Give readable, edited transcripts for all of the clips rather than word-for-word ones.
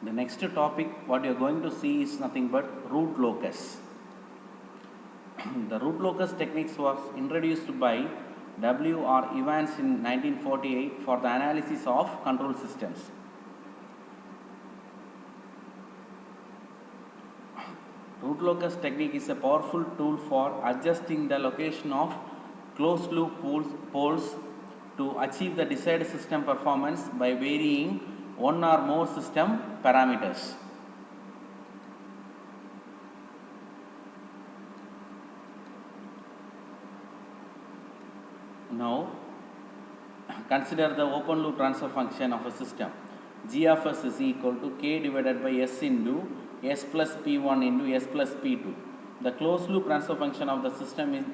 The next topic what you are going to see is nothing but root locus. The root locus techniques was introduced by W.R. Evans in 1948 for the analysis of control systems. Root locus technique is a powerful tool for adjusting the location of closed loop poles to achieve the desired system performance by varying one or more system parameters. Now, consider the open loop transfer function of a system. G of s is equal to k divided by s into s plus p1 into s plus p2. The closed loop transfer function of the system is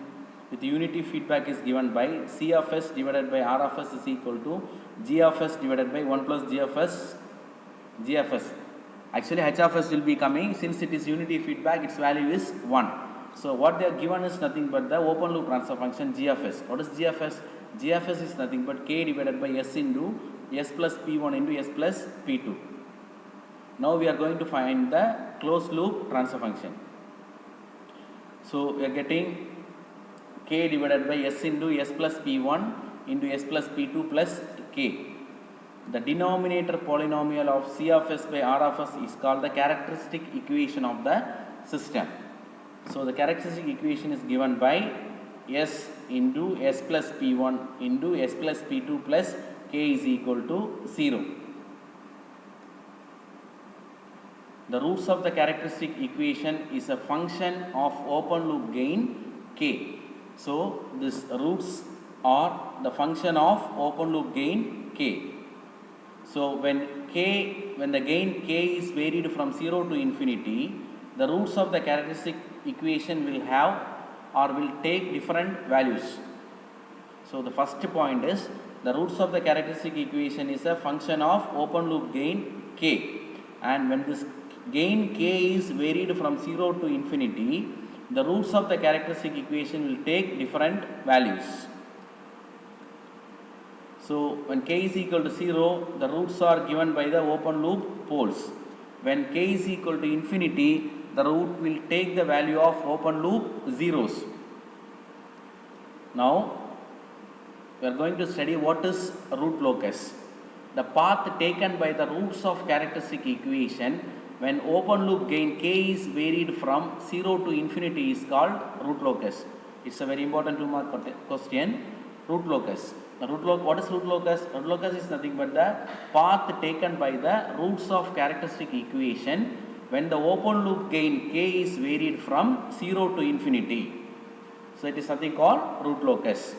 with unity feedback is given by C of s divided by R of s is equal to G of s divided by 1 plus G of s. Actually H of s will be coming, since it is unity feedback, its value is 1. So what they are given is nothing but the open loop transfer function G of s. What is G of s? G of s is nothing but k divided by s into s plus p1 into s plus p2. Now we are going to find the closed loop transfer function. So we are getting k divided by s into s plus p1 into s plus p2 plus k. The denominator polynomial of C of s by R of s is called the characteristic equation of the system. So the characteristic equation is given by s into s plus p1 into s plus p2 plus k is equal to 0. The roots of the characteristic equation is a function of open loop gain k. So these roots are the function of open loop gain k. So when the gain k is varied from 0 to infinity, the roots of the characteristic equation will have or will take different values. So the first point is the roots of the characteristic equation is a function of open loop gain k, and when this gain k is varied from 0 to infinity, the roots of the characteristic equation will take different values. So when k is equal to 0, the roots are given by the open loop poles. When k is equal to infinity, the root will take the value of open loop zeros. Now we are going to study what is root locus. The path taken by the roots of characteristic equation when open loop gain k is varied from 0 to infinity is called root locus. It's a very important 2-mark question. Root locus. What is root locus? Root locus is nothing but the path taken by the roots of characteristic equation when the open loop gain k is varied from 0 to infinity. So it is something called root locus.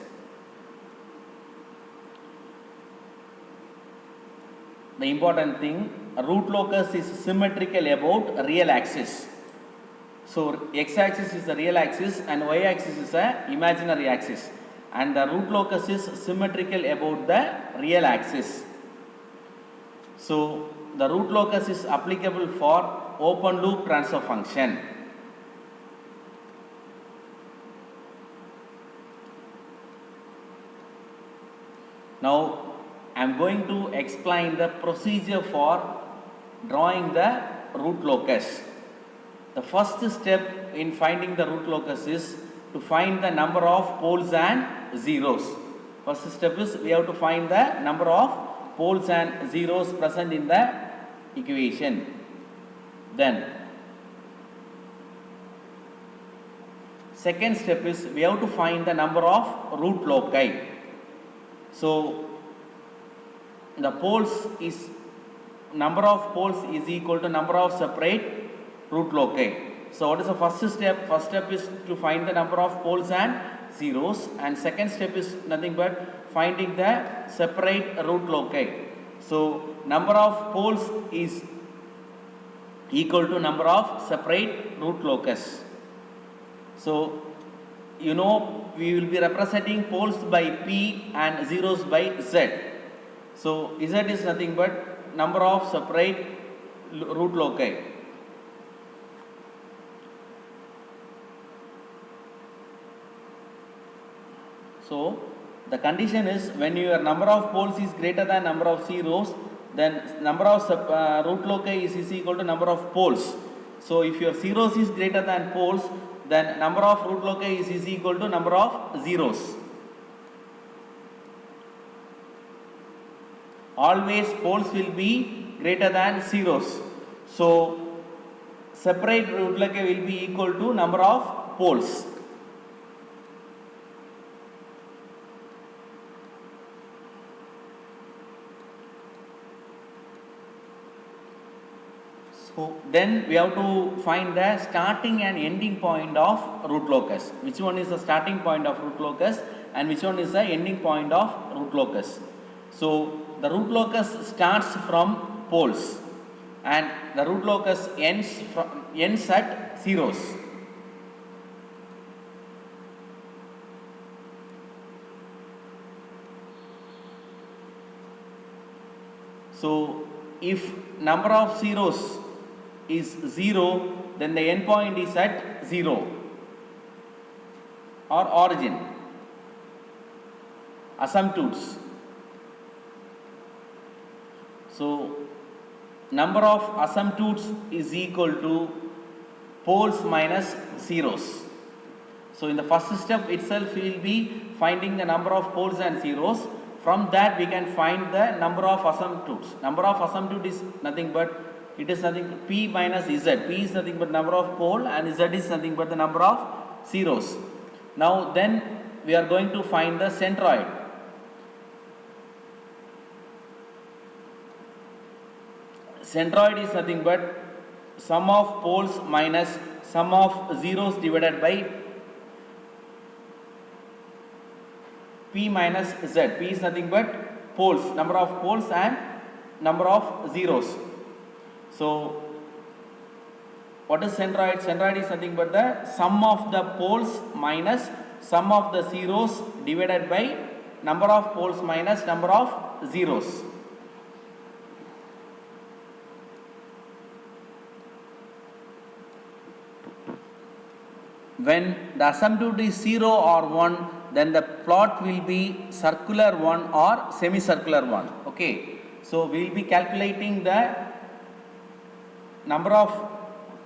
The important thing, root locus is symmetrical about real axis. So x axis is the real axis and y axis is the imaginary axis, and the root locus is symmetrical about the real axis. So the root locus is applicable for open loop transfer function. Now I am going to explain the procedure for drawing the root locus. The first step in finding the root locus is to find the number of poles and zeros. First step is we have to find the number of poles and zeros present in the equation. Then second step is we have to find the number of root loci. So the poles is number of poles is equal to number of separate root loci. So what is the first step? First step is to find the number of poles and zeros, and second step is nothing but finding the separate root loci. So number of poles is equal to number of separate root locus. So you know we will be representing poles by p and zeros by z. So z is nothing but number of separate root loci. So the condition is when your number of poles is greater than number of zeros, then number of root loci is equal to number of poles. So if your zeros is greater than poles, then number of root loci is equal to number of zeros. Always poles will be greater than zeros. So separate root loci will be equal to number of poles. So then we have to find the starting and ending point of root locus. Which one is the starting point of root locus and which one is the ending point of root locus. So the root locus starts from poles and the root locus ends at zeros. So if number of zeros is 0, then the end point is at 0 or origin. Asymptotes. So number of asymptotes is equal to poles minus zeros. So in the first step itself we will be finding the number of poles and zeros. From that we can find the number of asymptotes. Number of asymptote is nothing but P minus Z. P is nothing but number of pole and Z is nothing but the number of zeros. Now then we are going to find the centroid. Centroid is nothing but sum of poles minus sum of zeros divided by P minus Z. P is nothing but poles, number of poles and number of zeros. So what is centroid? Centroid is nothing but the sum of the poles minus sum of the zeros divided by number of poles minus number of zeros. When the asymptote is 0 or 1, then the plot will be circular one or semicircular one. Okay. So we will be calculating the number of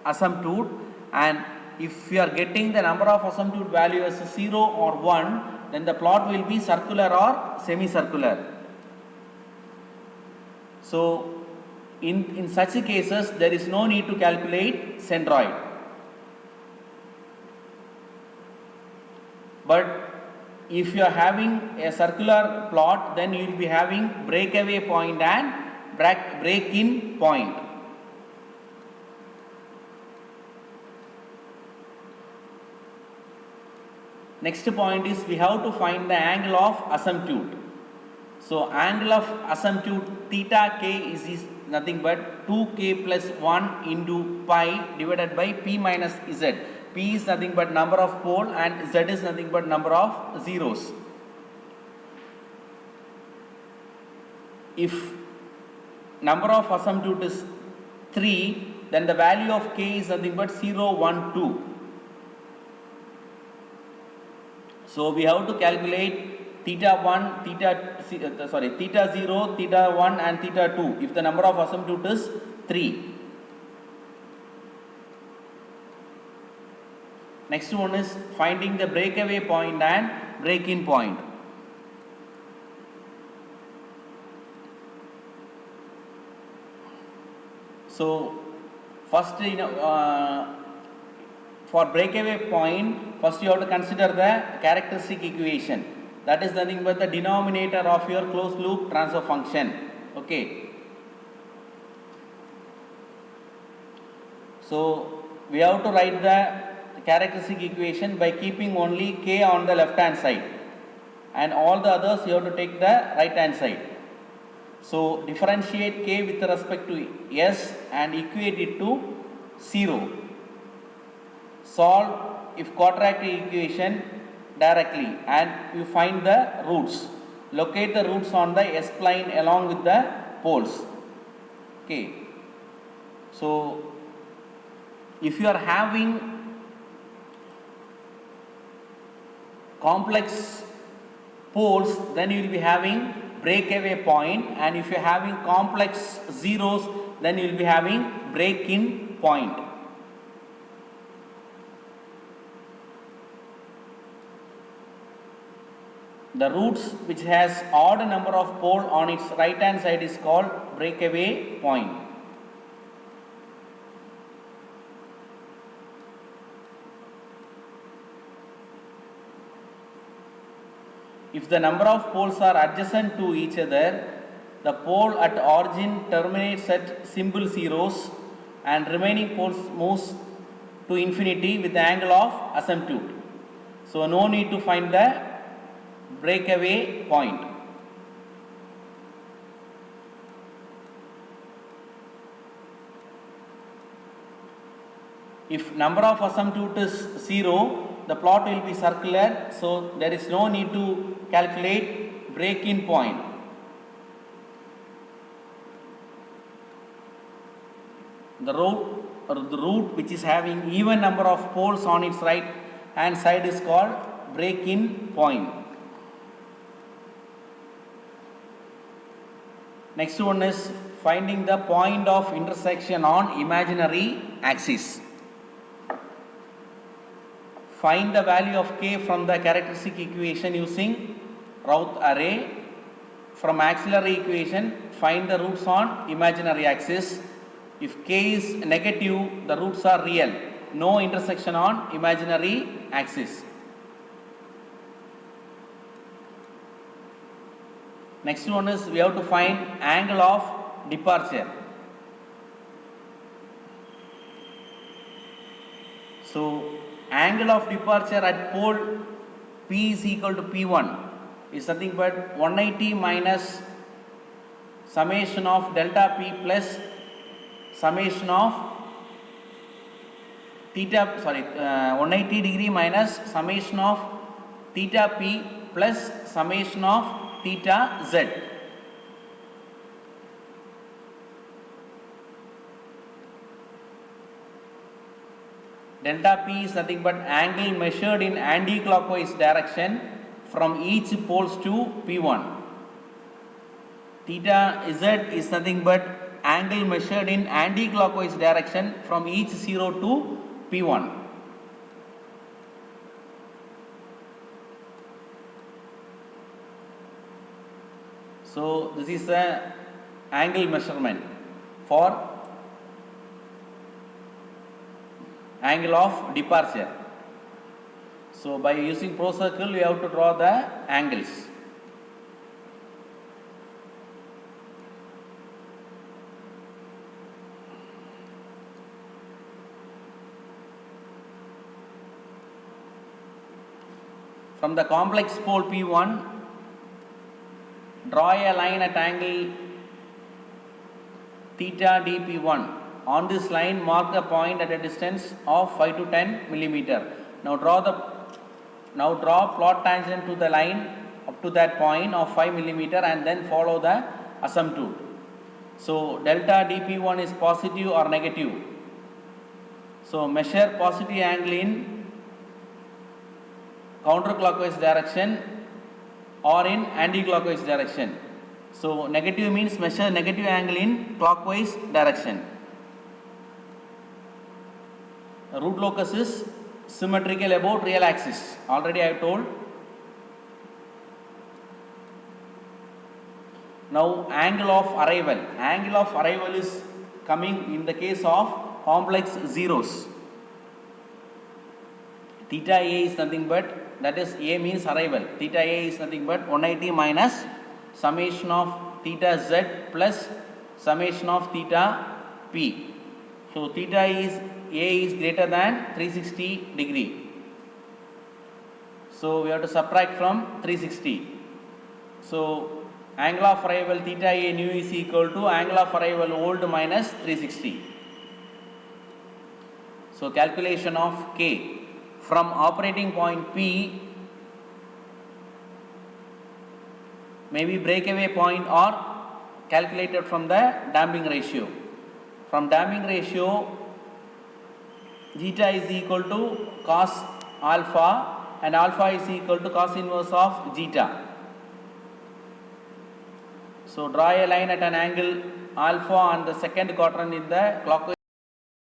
asymptote, and if you are getting the number of asymptote value as 0 or 1, then the plot will be circular or semicircular. So in such cases there is no need to calculate centroid. But if you are having a circular plot, then you will be having breakaway point and break-in point. Next point is we have to find the angle of asymptote. So angle of asymptote theta k is nothing but 2k plus 1 into pi divided by p minus z. P is nothing but number of pole and Z is nothing but number of zeros. If number of asymptote is 3, then the value of k is nothing but 0, 1, 2. So we have to calculate theta 1, theta 0, theta 1 and theta 2 if the number of asymptote is 3. Next one is finding the breakaway point and break-in point. So first for breakaway point, first you have to consider the characteristic equation. That is nothing but the denominator of your closed loop transfer function. Okay. So we have to write the characteristic equation by keeping only k on the left hand side and all the others you have to take the right hand side. So differentiate k with respect to s and equate it to 0. Solve if quadratic equation directly and you find the roots. Locate the roots on the s plane along with the poles. Okay. So if you are having complex poles, then you will be having breakaway point, and if you are having complex zeros, then you will be having break-in point. The roots which has odd number of pole on its right hand side is called breakaway point. If the number of poles are adjacent to each other, the pole at origin terminates at symbol zeros and remaining poles moves to infinity with the angle of asymptote. So no need to find the breakaway point. If number of asymptote is 0, the plot will be circular, so there is no need to calculate break-in point. The root which is having even number of poles on its right hand side is called break-in point. Next one is finding the point of intersection on imaginary axis. Find the value of k from the characteristic equation using Routh array. From auxiliary equation, find the roots on imaginary axis. If k is negative, the roots are real. No intersection on imaginary axis. Next one is we have to find angle of departure. So angle of departure at pole P is equal to P1 is nothing but 180 minus summation of delta P plus summation of theta, 180 degree minus summation of theta P plus summation of theta Z. Delta P is nothing but angle measured in anti-clockwise direction from each poles to P1. Theta Z is nothing but angle measured in anti-clockwise direction from each 0 to P1. So this is the angle measurement for angle of departure. So by using pro circle, we have to draw the angles. From the complex pole P1, draw a line at angle theta dP1. On this line, mark a point at a distance of 5 to 10 millimeter. Now draw plot tangent to the line up to that point of 5 millimeter and then follow the asymptote. So delta dP1 is positive or negative. So measure positive angle in counterclockwise direction or in anti-clockwise direction. So negative means measure negative angle in clockwise direction. Root locus is symmetrical about real axis. Already I have told. Now angle of arrival. Angle of arrival is coming in the case of complex zeros. Theta A is nothing but, that is A means arrival. Theta A is nothing but 180 minus summation of theta Z plus summation of theta P. So theta is A is greater than 360 degree. So we have to subtract from 360. So angle of arrival theta A nu is equal to angle of arrival old minus 360. So calculation of K from operating point P may be breakaway point or calculated from the damping ratio. From damping ratio, zeta is equal to cos alpha and alpha is equal to cos inverse of zeta. So draw a line at an angle alpha on the second quadrant in the clockwise